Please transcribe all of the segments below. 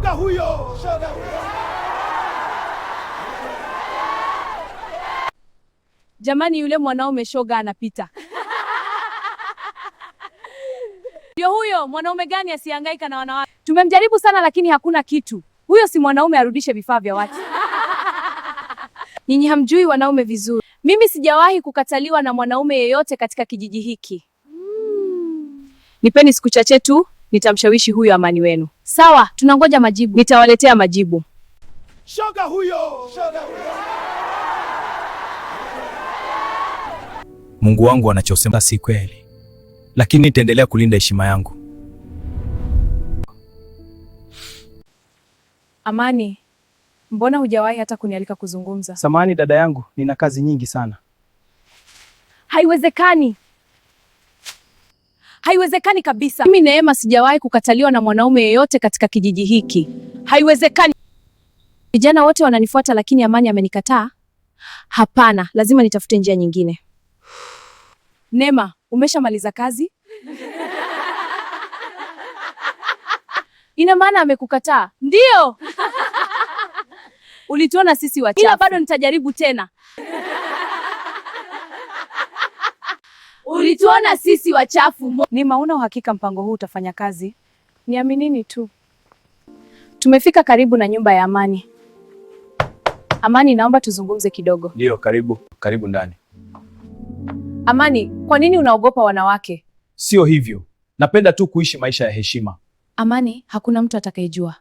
Shoga huyo, shoga huyo. Jamani, yule mwanaume shoga anapita. Ndio huyo mwanaume gani asihangaika na wanawake? Tumemjaribu sana lakini hakuna kitu. Huyo si mwanaume, arudishe vifaa vya watu. Ninyi hamjui wanaume vizuri. Mimi sijawahi kukataliwa na mwanaume yeyote katika kijiji hiki. Nipeni siku chache tu, nitamshawishi huyo Amani wenu. Sawa, tunangoja majibu. Nitawaletea majibu. Shoga huyo, shoga huyo. Mungu wangu anachosema si kweli, lakini nitaendelea kulinda heshima yangu. Amani, mbona hujawahi hata kunialika kuzungumza? Samahani dada yangu, nina kazi nyingi sana. Haiwezekani. Haiwezekani kabisa. Mimi Neema sijawahi kukataliwa na mwanaume yeyote katika kijiji hiki. Haiwezekani. Vijana wote wananifuata lakini Amani amenikataa? Hapana, lazima nitafute njia nyingine. Neema, umeshamaliza kazi? Ina maana amekukataa? Ndio. Ulituona sisi wachafu. Ila bado nitajaribu tena. Ulituona sisi wachafu. Neema, una uhakika mpango huu utafanya kazi? Niaminini tu. Tumefika karibu na nyumba ya Amani. Amani, naomba tuzungumze kidogo. Ndio, karibu ndani. Amani, kwa nini unaogopa wanawake? Sio hivyo. Napenda tu kuishi maisha ya heshima. Amani, hakuna mtu atakayejua.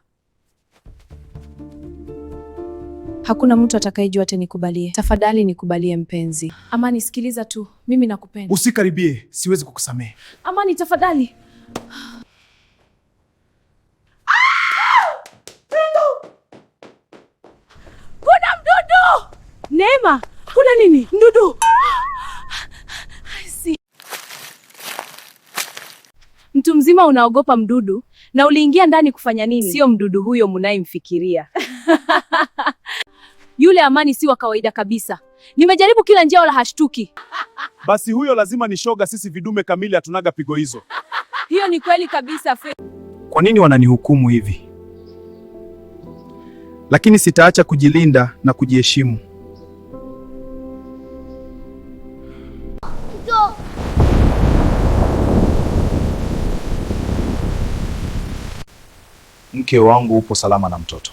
Hakuna mtu atakayejua, tena nikubalie. Tafadhali nikubalie mpenzi. Amani, sikiliza tu. Mimi nakupenda. Usikaribie, siwezi kukusamehe. Amani, tafadhali. Kuna mdudu! Neema, kuna nini? Mdudu! Mtu mzima unaogopa mdudu na uliingia ndani kufanya nini? Sio mdudu huyo mnayemfikiria. Yule Amani si wa kawaida kabisa. Nimejaribu kila njia wala hashtuki. Basi huyo lazima ni shoga, sisi vidume kamili hatunaga pigo hizo. Hiyo ni kweli kabisa. Kwa nini wananihukumu hivi? Lakini sitaacha kujilinda na kujiheshimu. Mke wangu upo salama na mtoto.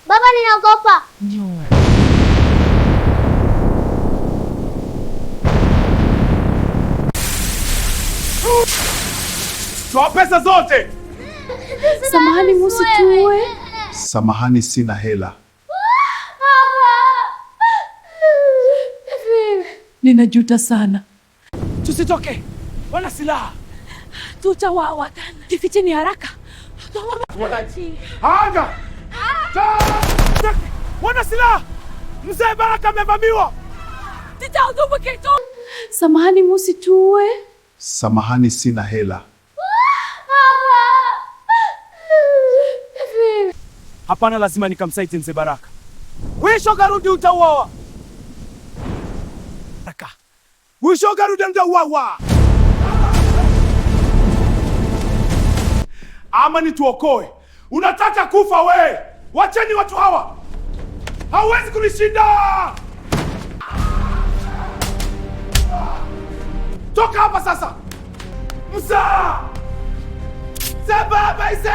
Baba, ninaogopa. Toa pesa zote. Samahani, msituue. Samahani, sina hela. Ninajuta sana. Tusitoke. Wana silaha. Tutawawa. Jificheni haraka. Anga! Wana silaha! Mzee Baraka amevamiwa! Samahani, msituue. Samahani, sina hela. Hapana, lazima nikamsaidie mzee Baraka. Wewe shoga, rudi, utauawa. Baraka. Wewe shoga, rudi, utauawa. Amani, tuokoe. Unataka kufa we? Wacheni watu hawa. Hawezi kunishinda. Toka hapa sasa. Msa! Sababa ise!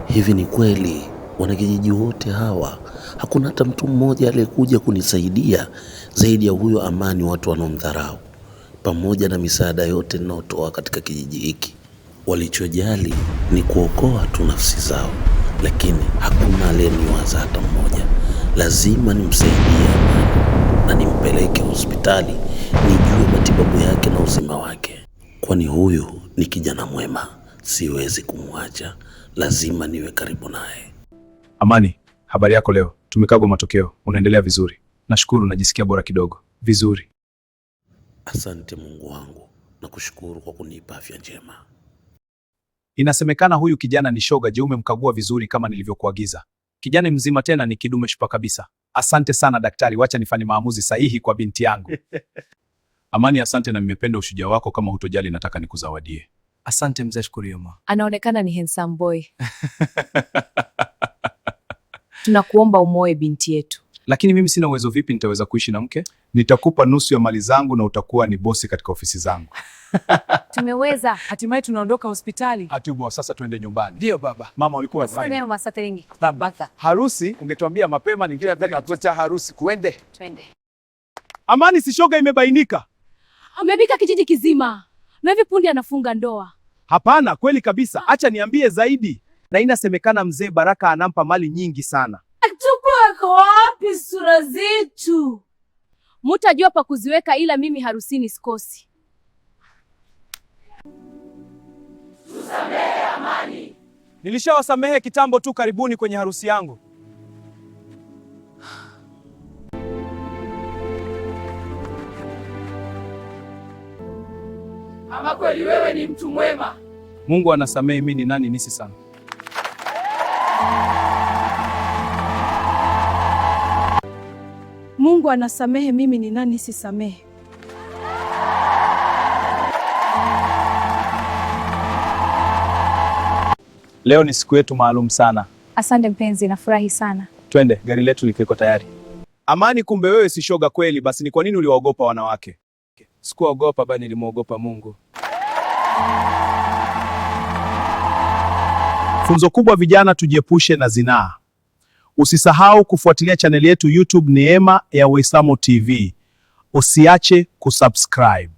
Hivi ni kweli wanakijiji wote hawa hakuna hata mtu mmoja aliyekuja kunisaidia zaidi ya huyo Amani, watu wanaomdharau? Pamoja na misaada yote ninayotoa katika kijiji hiki, walichojali ni kuokoa tu nafsi zao, lakini hakuna aliyeniwaza hata mmoja. Lazima nimsaidie Amani na nimpeleke hospitali nijue matibabu yake na uzima wake, kwani huyu ni kijana mwema. Siwezi kumwacha, lazima niwe karibu naye. Amani, habari yako leo? Tumekagua matokeo, unaendelea vizuri. Nashukuru, najisikia bora kidogo. Vizuri. Asante Mungu wangu, na kushukuru kwa kunipa afya njema. Inasemekana huyu kijana ni shoga. Je, umemkagua vizuri kama nilivyokuagiza? Kijana mzima, tena ni kidume shupa kabisa. Asante sana daktari, wacha nifanye maamuzi sahihi kwa binti yangu. Amani, asante na nimependa ushujaa wako. Kama hutojali, nataka nikuzawadie. Asante mzee Shukurioma. Anaonekana ni handsome boy. Tunakuomba umoe binti yetu. Lakini mimi sina uwezo, vipi nitaweza kuishi na mke? Nitakupa nusu ya mali zangu na utakuwa ni bosi katika ofisi zangu. Tumeweza. Hatimaye tunaondoka hospitali. Atibu, sasa tuende nyumbani. Ndio baba. Mama ulikuwa Sasa masate nyingi. Baba. Harusi ungetuambia mapema, ningeenda ndani atuacha harusi kuende. Twende. Amani si shoga imebainika. Amebika kijiji kizima. Na hivi punde anafunga ndoa. Hapana, kweli kabisa. Acha niambie zaidi. Na inasemekana mzee Baraka anampa mali nyingi sana. Tuko wapi sura zetu? Mutajua pa kuziweka, ila mimi harusini sikosi. Tusamehe Amani. Nilishawasamehe kitambo tu, karibuni kwenye harusi yangu. Ama kweli wewe ni mtu mwema. Mungu anasamehe, mimi ni nani nisi sana. Mungu anasamehe, mimi ni nani sisamehe. Leo ni siku yetu maalum sana. Asante mpenzi, nafurahi sana. Twende, gari letu liko tayari. Amani, kumbe wewe si shoga kweli. Basi ni kwa nini uliwaogopa wanawake? Sikuogopa bali nilimwogopa Mungu. Funzo kubwa vijana, tujiepushe na zinaa. Usisahau kufuatilia chaneli yetu YouTube Neema ya Uislamu TV. Usiache kusubscribe.